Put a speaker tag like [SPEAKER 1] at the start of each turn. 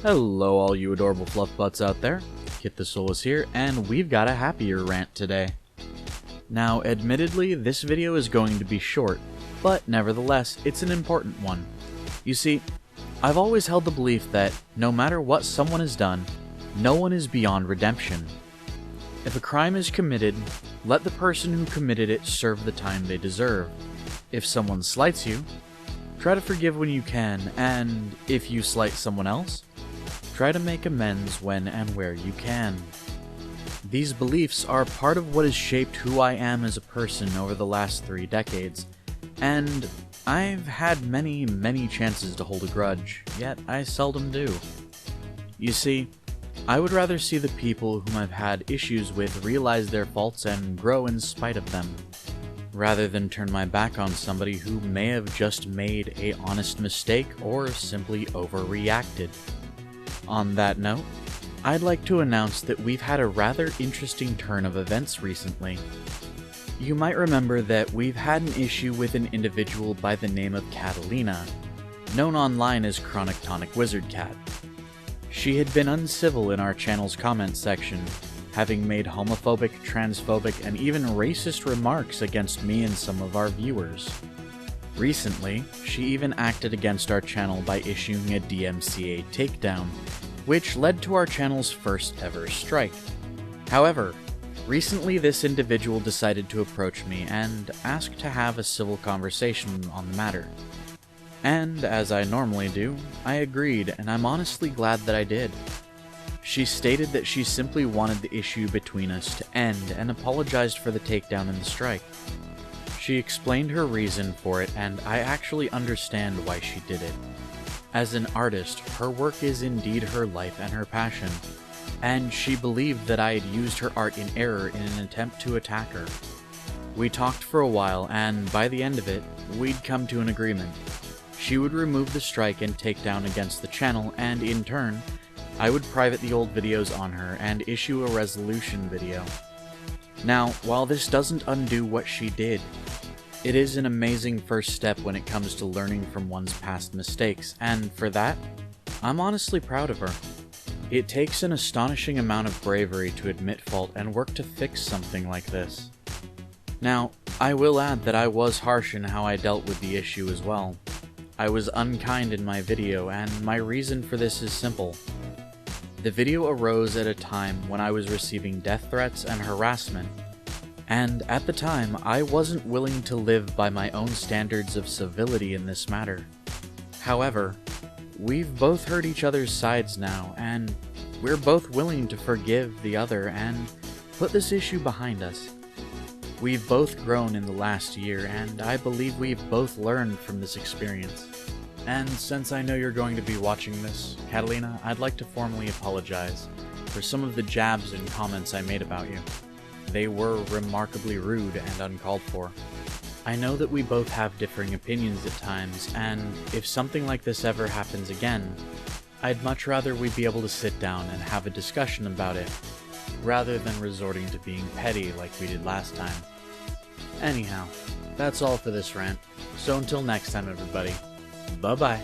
[SPEAKER 1] Hello all you adorable fluff butts out there, Kitthesoulless here, and we've got a happier rant today. Now admittedly, this video is going to be short, but nevertheless, it's an important one. You see, I've always held the belief that no matter what someone has done, no one is beyond redemption. If a crime is committed, let the person who committed it serve the time they deserve. If someone slights you, try to forgive when you can, and if you slight someone else, try to make amends when and where you can. These beliefs are part of what has shaped who I am as a person over the last 3 decades, and I've had many chances to hold a grudge, yet I seldom do. You see, I would rather see the people whom I've had issues with realize their faults and grow in spite of them, rather than turn my back on somebody who may have just made an honest mistake or simply overreacted. On that note, I'd like to announce that we've had a rather interesting turn of events recently. You might remember that we've had an issue with an individual by the name of Catalina, known online as Chronic Tonic Wizard Cat. She had been uncivil in our channel's comments section, having made homophobic, transphobic, and even racist remarks against me and some of our viewers. Recently, she even acted against our channel by issuing a DMCA takedown, which led to our channel's first ever strike. However, recently this individual decided to approach me and ask to have a civil conversation on the matter. And, as I normally do, I agreed, and I'm honestly glad that I did. She stated that she simply wanted the issue between us to end and apologized for the takedown and the strike. She explained her reason for it, and I actually understand why she did it. As an artist, her work is indeed her life and her passion, and she believed that I had used her art in error in an attempt to attack her. We talked for a while, and by the end of it, we'd come to an agreement. She would remove the strike and takedown against the channel, and in turn, I would private the old videos on her and issue a resolution video. Now, while this doesn't undo what she did, it is an amazing first step when it comes to learning from one's past mistakes, and for that, I'm honestly proud of her. It takes an astonishing amount of bravery to admit fault and work to fix something like this. Now, I will add that I was harsh in how I dealt with the issue as well. I was unkind in my video, and my reason for this is simple. The video arose at a time when I was receiving death threats and harassment, and at the time I wasn't willing to live by my own standards of civility in this matter. However, we've both heard each other's sides now, and we're both willing to forgive the other and put this issue behind us. We've both grown in the last year, and I believe we've both learned from this experience. And since I know you're going to be watching this, Catalina, I'd like to formally apologize for some of the jabs and comments I made about you. They were remarkably rude and uncalled for. I know that we both have differing opinions at times, and if something like this ever happens again, I'd much rather we be able to sit down and have a discussion about it, rather than resorting to being petty like we did last time. Anyhow, that's all for this rant, so until next time everybody, bye-bye.